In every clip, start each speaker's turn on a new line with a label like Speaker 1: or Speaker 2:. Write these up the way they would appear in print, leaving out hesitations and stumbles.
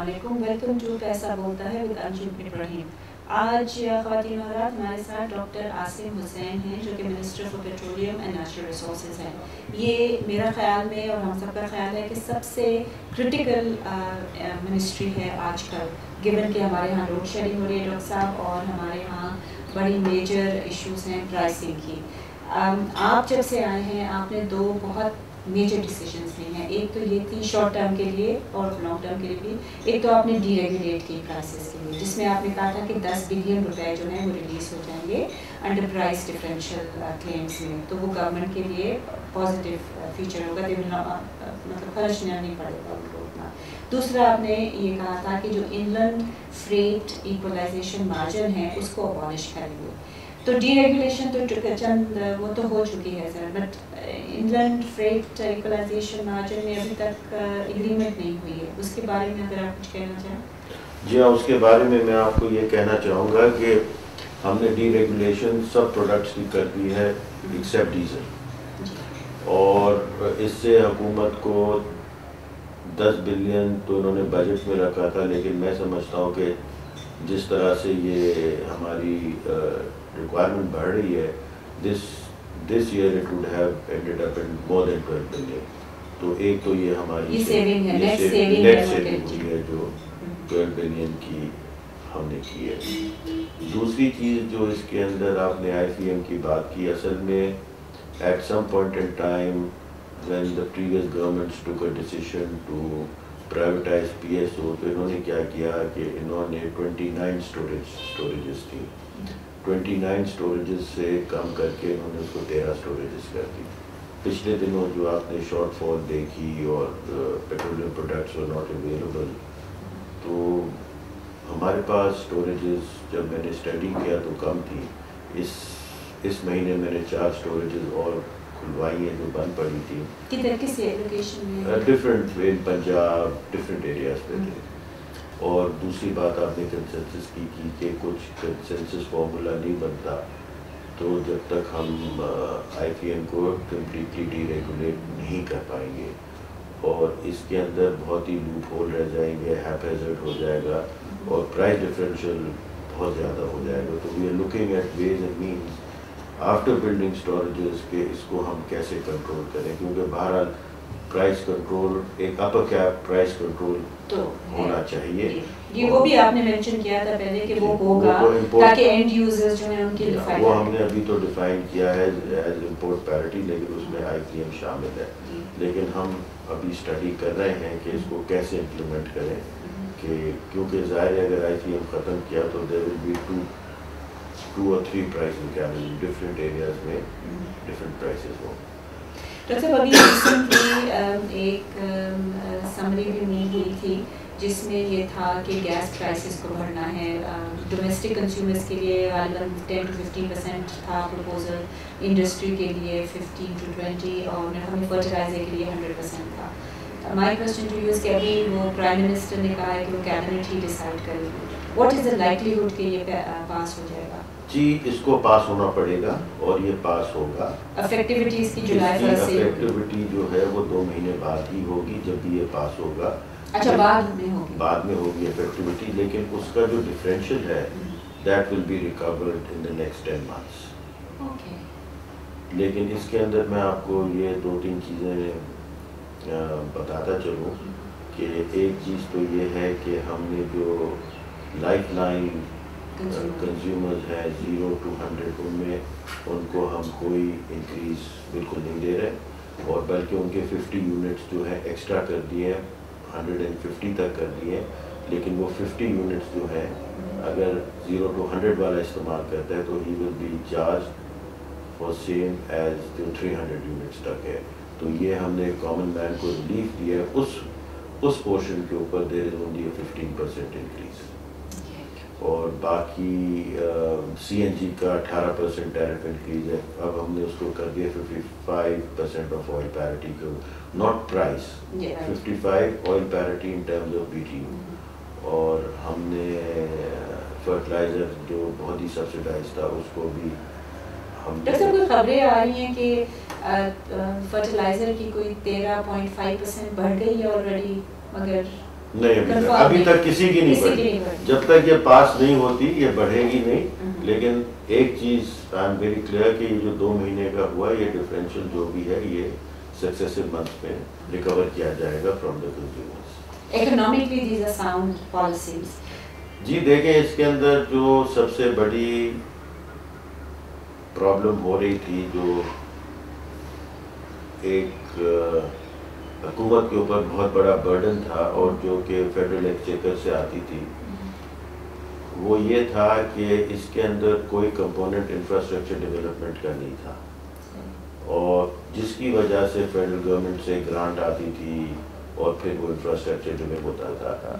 Speaker 1: علیکم، welcome to پیسہ بولتا ہے ود انجم ابراہیم۔ آج خواتین و حضرات ہمارے ساتھ ڈاکٹر عاصم حسین ہیں جو کہ minister for petroleum and natural resources ہیں۔ یہ میرا خیال میں اور ہم سب کا خیال ہے کہ سب سے کرٹیکل منسٹری ہے آج کل، گیون کہ ہمارے یہاں لوڈ شیڈنگ ہو رہی ہے ڈاکٹر صاحب، اور ہمارے یہاں بڑی میجر ایشوز ہیں پرائسنگ کی۔ آپ جب سے آئے ہیں آپ نے دو بہت میجر ڈیسیجنس لی ہیں، ایک تو یہ تھی شارٹ ٹرم کے لیے اور لانگ ٹرم کے لیے بھی، ایک تو آپ نے ڈی ریگولیٹ کی پرائسز کے لیے، جس میں آپ نے کہا تھا کہ 10 بلین روپے جو ہیں وہ ریلیز ہو جائیں گے انڈر پرائس ڈفرینشیل کلیمس میں، تو وہ گورنمنٹ کے لیے پازیٹیو فیچر ہوگا، مطلب خرچ نہیں پڑے گا ان کو اتنا۔ دوسرا آپ نے یہ کہا تھا کہ جو انلینڈ فریٹ ایکولائزیشن مارجن ہے اس کو ابالش کریں گے۔ تو ڈی ریگولیشن تو چند وہ تو ہو چکی ہے سر، بٹ انلینڈ فریٹ ایکولائزیشن مارجن میں ابھی تک اگریمنٹ نہیں ہوئی ہے، اس کے بارے میں اگر آپ کچھ کہنا چاہیں۔
Speaker 2: جی ہاں، اس کے بارے میں آپ کو یہ کہنا چاہوں گا کہ ہم نے ڈی ریگولیشن سب پروڈکٹس کی کر دی ہے ایکسیپٹ ڈیزل، اور اس سے حکومت کو 10 بلین تو انہوں نے بجٹ میں رکھا تھا، لیکن میں سمجھتا ہوں کہ جس طرح سے یہ ہماری ریکوائرمنٹ بڑھ رہی ہے، this year it would have ended up in more than 12 billion۔ تو ایک تو یہ ہماری
Speaker 1: نیٹ سیونگ
Speaker 2: ہوئی ہے جو 12 بلین کی ہم نے کی ہے۔ دوسری چیز جو اس کے اندر آپ نے آئی سی ایم کی بات کی، اصل میں at some point in time when the previous governments took a decision to privatize PSO، تو انہوں نے کیا کیا کہ انہوں نے 29 اسٹوریجز تھی، 29 اسٹوریجز سے کم کر کے انہوں نے اس کو 13 اسٹوریجز کر دی۔ پچھلے دنوں جو آپ نے شارٹ فال دیکھی اور petroleum products were not available، تو ہمارے پاس اسٹوریجز جب میں نے اسٹڈی کیا تو کم تھی۔ اس مہینے میں نے 4 اسٹوریجز اور کھلوائی ہیں جو بند پڑی تھی، ڈفرینٹ پنجاب ڈفرینٹ ایریاز پہ تھے۔ اور دوسری بات آپ نے کنسنسس کی کہ کچھ کنسنسس فارمولا نہیں بنتا، تو جب تک ہم آئی پی ایم کو کمپلیٹلی ڈی ریگولیٹ نہیں کر پائیں گے، اور اس کے اندر بہت ہی لوپ ہول رہ جائیں گے، ہیپیزرڈ ہو جائے گا، اور پرائس ڈفرینشیل بہت زیادہ ہو جائے گا۔ تو we are looking at ways and means after building storages کہ اس کو ہم کیسے کنٹرول کریں، کیونکہ بہرحال پرائس کنٹرول، ایک اپر کیپ پرائس کنٹرول ہونا چاہیے۔
Speaker 1: یہ وہ بھی آپ نے مینشن کیا تھا پہلے کہ وہ ہوگا تاکہ اینڈ یوزرز جو ہیں ان کی
Speaker 2: وہ ہم نے ابھی تو ڈیفائن کیا ہے ایز امپورٹ پیرٹی، لیکن اس میں آئی پی ایم شامل ہے، لیکن ہم ابھی اسٹڈی کر رہے ہیں کہ اس کو کیسے امپلیمنٹ کریں، کہ کیونکہ ظاہر ہے اگر آئی پی ایم ختم کیا تو there will be 2 or 3 pricing mechanism different areas میں ڈفرینٹ پرائسز ہوں۔
Speaker 1: ڈاکٹر صاحب ابھی ریسنٹلی ایک سمری بھی میٹ ہوئی تھی جس میں یہ تھا کہ گیس پرائسز کو بڑھنا ہے، ڈومیسٹک کنزیومرز کے لیے غالباً 10 to 15% تھا پروپوزل، انڈسٹری کے لیے 15 to 20%، اور ہمیں فرٹیلائزر کے لیے 100% تھا۔ مائی کوسچن ٹو یو از کہ ابھی وہ پرائم منسٹر نے کہا ہے کہ وہ کیبنٹ ہی ڈیسائڈ کرے گی، واٹ از دا لائکلیہڈ کہ یہ پاس ہو جائے گا؟
Speaker 2: جی اس کو پاس ہونا پڑے گا اور یہ پاس ہوگا۔
Speaker 1: افیکٹیوٹی اس کی جولائی 1 سے
Speaker 2: افیکٹیوٹی جو ہے وہ 2 مہینے بعد ہی ہوگی جب بھی یہ پاس ہوگا۔
Speaker 1: اچھا بعد میں
Speaker 2: ہوگی افیکٹیوٹی، لیکن اس کا جو ڈفرینشیل ہے that will be recorded in the next 10 months۔ لیکن اس کے اندر میں آپ کو یہ 2-3 چیزیں بتاتا چلوں کہ ایک چیز تو یہ ہے کہ ہم نے جو لائف لائن کنزیومرز ہیں 0 to 100 ان کو ہم کوئی انکریز بالکل نہیں دے رہے، اور بلکہ ان کے 50 یونٹس جو ہیں ایکسٹرا کر دیے ہیں، 150 تک کر دیے ہیں، لیکن وہ 50 یونٹس جو ہیں اگر 0 to 100 والا استعمال کرتا ہے تو he will be charge for same as جو 300 یونٹس تک ہے۔ تو یہ ہم نے کامن مین کو ریلیف دیا ہے، اس پورشن کے اوپر دیر از اونلی 15% انکریز، اور باقی سی این جی کا 18% ٹیرف انکریز ہے۔ اب ہم نے اس کو کر دیا 55% آف آئل پیرٹی کو، not price, 55 oil parity in terms of B T U, اور ہم نے فرٹیلائزر جو بہت ہی سبسڈائز تھا اس کو بھی ہم۔
Speaker 1: ڈاکٹر صاحب کوئی خبریں آ رہی ہیں کہ فرٹیلائزر کی کوئی 13.5% بڑھ گئی ہے آلریڈی، مگر
Speaker 2: نہیں ابھی تک کسی کی نہیں بڑھی. جب تک یہ پاس نہیں ہوتی یہ بڑھے گی نہیں. لیکن ایک چیز آئی ایم ویری کلیئر کہ یہ جو 2 مہینے کا ہوا یہ ڈفرینشیل جو بھی ہے یہ سکسیسو منتھ میں ریکور کیا جائے گا from the consumers.
Speaker 1: Economically these are sound policies.
Speaker 2: جی دیکھیں اس کے اندر جو سب سے بڑی پرابلم ہو رہی تھی جو ایک حکومت کے اوپر بہت بڑا برڈن تھا اور جو کہ فیڈرل ایکسچیکر سے آتی تھی وہ یہ تھا کہ اس کے اندر کوئی کمپوننٹ انفراسٹرکچر ڈیولپمنٹ کا نہیں تھا اور جس کی وجہ سے فیڈرل گورنمنٹ سے گرانٹ آتی تھی اور پھر وہ انفراسٹرکچر ڈیولپ ہوتا تھا.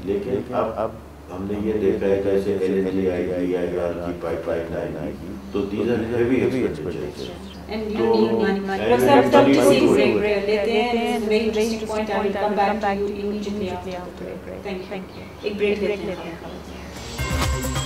Speaker 2: لیکن اب ہم نے یہ دیکھا ہے جیسے LNG آئی کی پائپ لائن آئی تو these are heavy expenditure.
Speaker 1: And you need money. Dr. Aftab, this is very interesting point. I will come back to you immediately after the break. Thank you. Ek break lete hain.